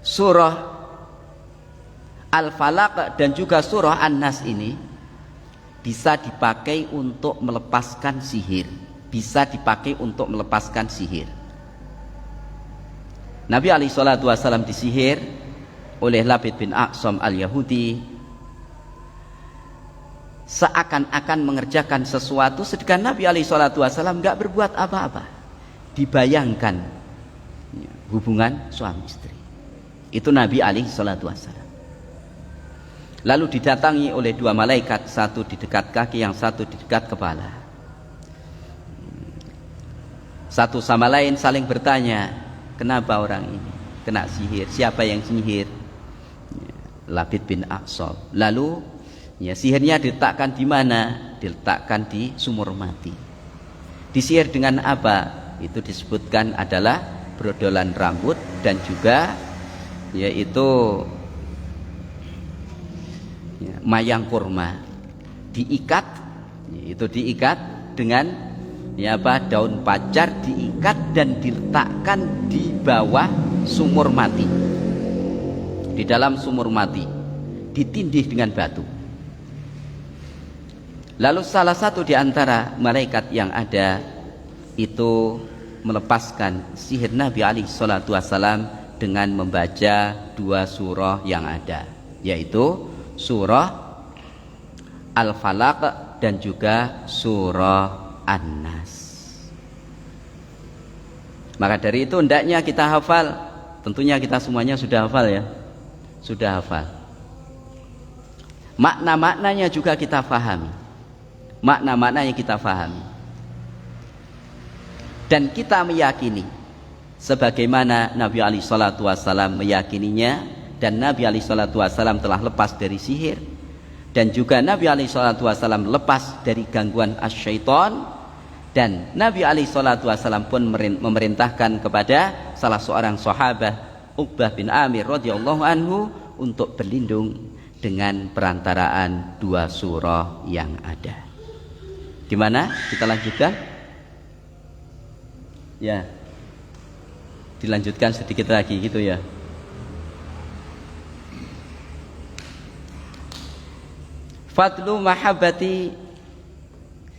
surah Al-Falaq dan juga surah An-Nas ini bisa dipakai untuk melepaskan sihir, bisa dipakai untuk melepaskan sihir. Nabi alaihi salatu wassalam disihir oleh Labid bin Aqsam al-Yahudi, seakan-akan mengerjakan sesuatu, sedangkan Nabi alaihi salatu wasallam enggak berbuat apa-apa. Dibayangkan hubungan suami istri. Itu Nabi alaihi salatu wasallam. Lalu didatangi oleh 2 malaikat, satu di dekat kaki, yang satu di dekat kepala. Satu sama lain saling bertanya, kenapa orang ini kena sihir? Siapa yang sihir? Labid bin Aqsam. Lalu sihirnya diletakkan di mana? Diletakkan di sumur mati. Disihir dengan apa? Itu disebutkan adalah brodolan rambut dan juga yaitu mayang kurma. Diikat, itu diikat dengan daun pacar, diikat dan diletakkan di bawah sumur mati, di dalam sumur mati, ditindih dengan batu. Lalu salah satu di antara malaikat yang ada itu melepaskan sihir Nabi alaihi salatu wassalam dengan membaca 2 surah yang ada, yaitu surah Al-Falaq dan juga surah An-Nas. Maka dari itu hendaknya kita hafal. Tentunya kita semuanya sudah hafal ya, sudah hafal. Makna-maknanya juga kita fahami. Makna-maknanya kita fahami. Dan kita meyakini sebagaimana Nabi alaihi salatu wasallam meyakininya, dan Nabi alaihi salatu wasallam telah lepas dari sihir, dan juga Nabi alaihi salatu wasallam lepas dari gangguan asyaiton, dan Nabi alaihi salatu wasallam pun memerintahkan kepada salah seorang sahabat, Uqbah bin Amir radhiyallahu anhu, untuk berlindung dengan perantaraan 2 surah yang ada. Gimana? Kita lanjutkan? Ya. Dilanjutkan sedikit lagi gitu ya. Fadlu mahabbati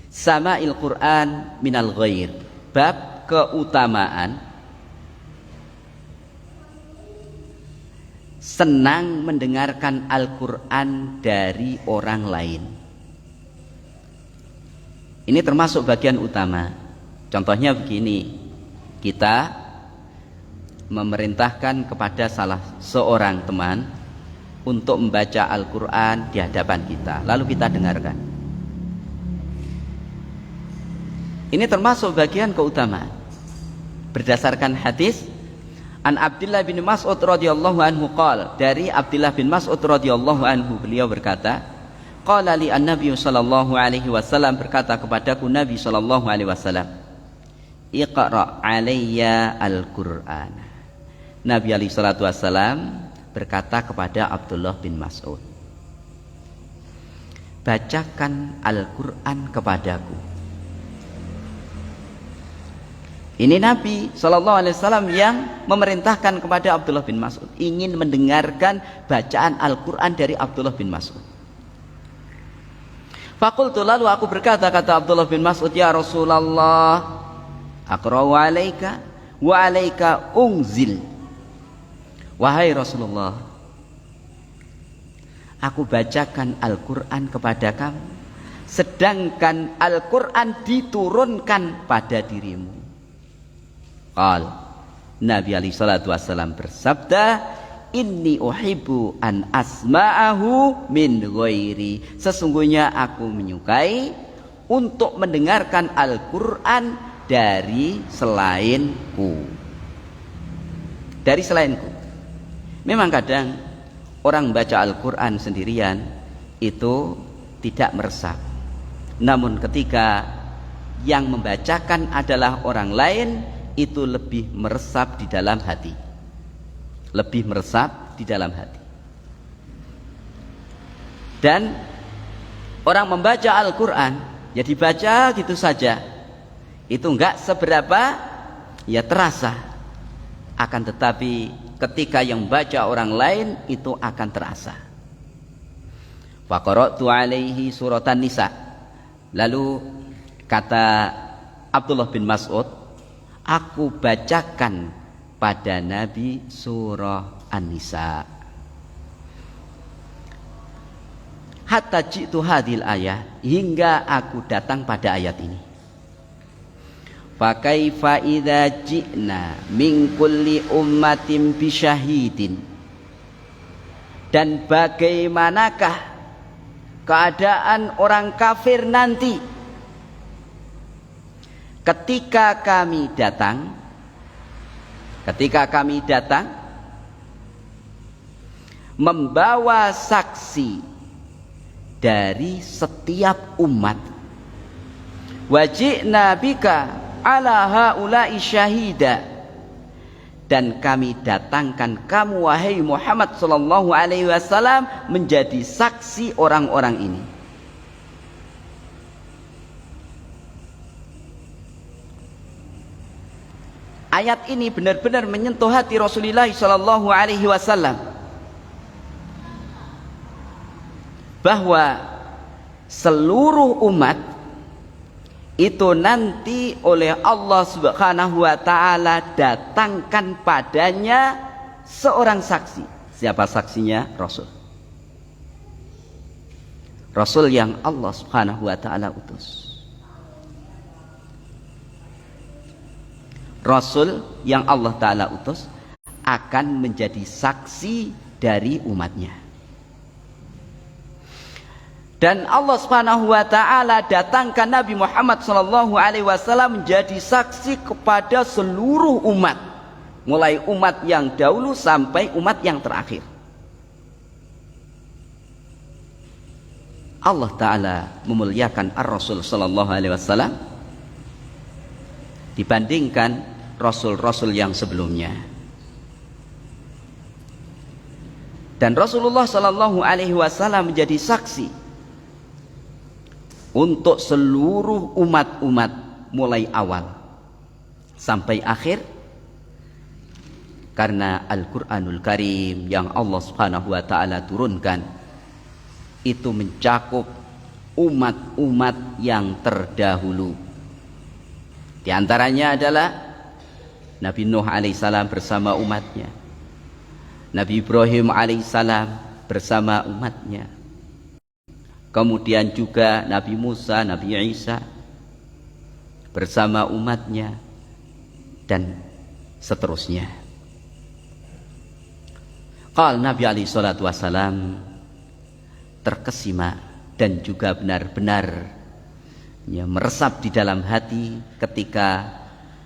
sama'il Qur'an minal ghair. Bab keutamaan senang mendengarkan Al-Qur'an dari orang lain. Ini termasuk bagian utama. Contohnya begini, kita memerintahkan kepada salah seorang teman untuk membaca Al-Quran di hadapan kita, lalu kita dengarkan. Ini termasuk bagian keutamaan berdasarkan hadis an Abdullah bin Mas'ud radhiyallahu anhu qala, dari Abdullah bin Mas'ud radhiyallahu anhu, beliau berkata, qala li an-nabiy sallallahu alaihi wasallam, berkata kepadaku Nabi sallallahu alaihi wasallam, iqra alayya al-Qur'an. Nabi alaihi salatu wasallam berkata kepada Abdullah bin Mas'ud, bacakan Al-Quran kepadaku. Ini Nabi sallallahu alaihi wasallam yang memerintahkan kepada Abdullah bin Mas'ud, ingin mendengarkan bacaan Al-Quran dari Abdullah bin Mas'ud. Faqultu, lalu aku berkata, kata Abdullah bin Mas'ud, ya Rasulullah, aqra'u alaika wa alaika unzil. Wahai Rasulullah, aku bacakan Al-Quran kepada kamu, sedangkan Al-Quran diturunkan pada dirimu. Qal, Nabi alaihi salatu wassalam bersabda, inni uhibbu an asma'ahu min ghairi. Sesungguhnya aku menyukai untuk mendengarkan Al-Quran dari selainku. Dari selainku. Memang kadang orang membaca Al-Quran sendirian itu tidak meresap. Namun ketika yang membacakan adalah orang lain, itu lebih meresap di dalam hati. Lebih meresap di dalam hati. Dan orang membaca Al-Quran, ya dibaca gitu saja, itu enggak seberapa ya terasa. Akan tetapi ketika yang baca orang lain itu akan terasa. Faqara'tu alaihi suratan Nisa. Lalu kata Abdullah bin Mas'ud, aku bacakan pada Nabi surah An-Nisa. Hatta ji'tu hadhil ayah, hingga aku datang pada ayat ini. Fa kaifa idza ji'na min kulli ummatin bisyahidin. Dan bagaimanakah keadaan orang kafir nanti ketika kami datang membawa saksi dari setiap umat, waji'na bika ala haula'i syahida, dan kami datangkan kamu wahai Muhammad sallallahu alaihi wasallam menjadi saksi orang-orang ini. Ayat ini benar-benar menyentuh hati Rasulullah sallallahu alaihi wasallam, bahwa seluruh umat itu nanti oleh Allah Subhanahu wa taala datangkan padanya seorang saksi. Siapa saksinya? Rasul. Rasul yang Allah Subhanahu wa taala utus. Rasul yang Allah taala utus akan menjadi saksi dari umatnya. Dan Allah Subhanahu wa taala datangkan Nabi Muhammad sallallahu alaihi wasallam menjadi saksi kepada seluruh umat, mulai umat yang dahulu sampai umat yang terakhir. Allah taala memuliakan Ar-Rasul sallallahu alaihi wasallam dibandingkan rasul-rasul yang sebelumnya. Dan Rasulullah sallallahu alaihi wasallam menjadi saksi untuk seluruh umat-umat mulai awal sampai akhir, karena Al-Qur'anul Karim yang Allah Subhanahu wa taala turunkan itu mencakup umat-umat yang terdahulu. Di antaranya adalah Nabi Nuh alaihissalam bersama umatnya, Nabi Ibrahim alaihissalam bersama umatnya, kemudian juga Nabi Musa, Nabi Isa bersama umatnya, dan seterusnya. Qal Nabi alaihi salatu wassalam terkesima dan juga benar-benar meresap di dalam hati ketika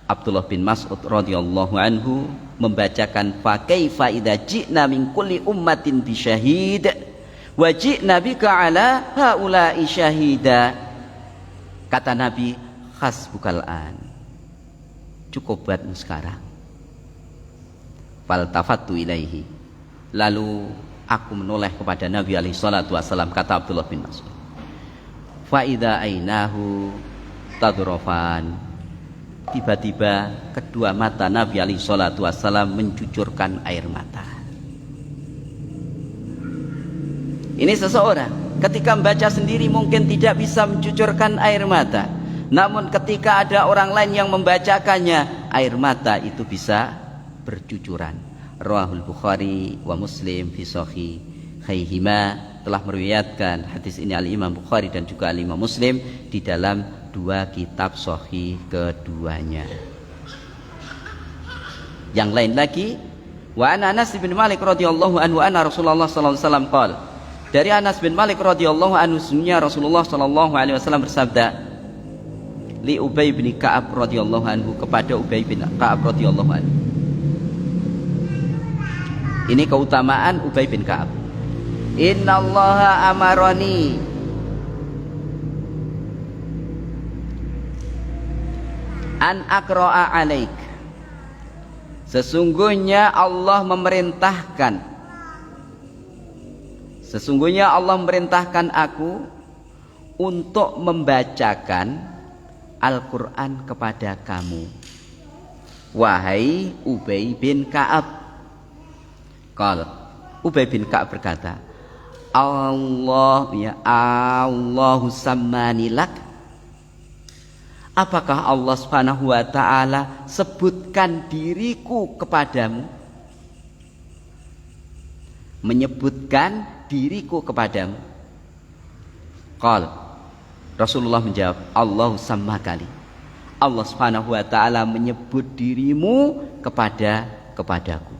Abdullah bin Mas'ud radhiyallahu anhu membacakan fa kaifa idza ji'na min kulli ummatin bi syahid wa ji'na bika ala haula'i syahida. Kata Nabi, hasbukal an, cukup buatmu sekarang. Faltafattu ilaihi, lalu aku menoleh kepada Nabi alaihi salatu wasallam. Kata Abdullah bin Mas'ud, fa idza ainahu tadrofan, tiba-tiba kedua mata Nabi alaihi salatu wasallam mencucurkan air mata. Ini seseorang ketika membaca sendiri mungkin tidak bisa mencucurkan air mata, namun ketika ada orang lain yang membacakannya, air mata itu bisa bercucuran. Rawahul Bukhari wa Muslim fi sahihayhima, telah meriwayatkan hadis ini Al-Imam Bukhari dan juga Al-Imam Muslim di dalam dua kitab sahih keduanya. Yang lain lagi, wa Anas bin Malik radhiyallahu anhu anna Rasulullah sallallahu alaihi wasallam qala, dari Anas bin Malik radhiyallahu anhu sunnya Rasulullah sallallahu alaihi wasallam bersabda, li Ubay bin Ka'ab radhiyallahu anhu, kepada Ubay bin Ka'ab radhiyallahu anhu. Ini keutamaan Ubay bin Ka'ab. Innallaha amarani an aqra'a alaik, sesungguhnya Allah memerintahkan aku untuk membacakan Al-Quran kepada kamu, wahai Ubay bin Ka'ab. Qala, Ubay bin Ka'ab berkata, Allahu sammani lak, apakah Allah Subhanahu wa taala sebutkan diriku kepadamu? Menyebutkan diriku kepadamu. Qal, Rasulullah menjawab, Allahu sammakali, Allah Subhanahu wa taala menyebut dirimu kepadaku.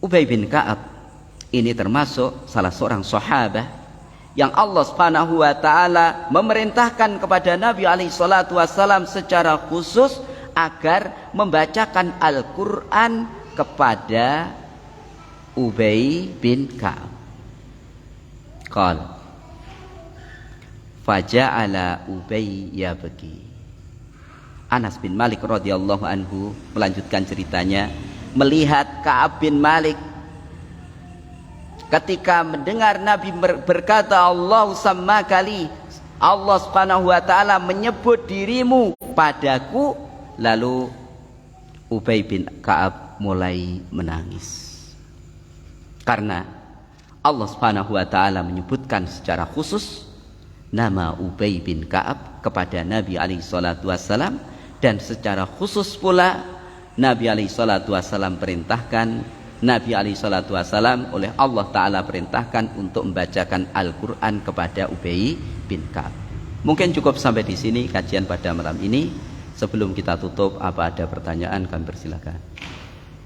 Ubay bin Ka'ab ini termasuk salah seorang sahabat yang Allah Subhanahu wa taala memerintahkan kepada Nabi alaihi salatu wasallam secara khusus agar membacakan Al-Qur'an kepada Ubay bin Ka'ab. Qala faja'ala Ubay yabki. Anas bin Malik radhiyallahu anhu melanjutkan ceritanya, melihat Ka'ab bin Malik ketika mendengar Nabi berkata Allahu sammakali, Allah Subhanahu wa taala menyebut dirimu padaku, lalu Ubay bin Ka'ab mulai menangis karena Allah Subhanahu wa taala menyebutkan secara khusus nama Ubay bin Ka'ab kepada Nabi alaihi salatu wasallam, dan secara khusus pula Nabi alaihi salatu wasallam oleh Allah taala perintahkan untuk membacakan Al-Qur'an kepada Ubay bin Ka'ab. Mungkin cukup sampai di sini kajian pada malam ini. Sebelum kita tutup, apa ada pertanyaan, kami persilakan.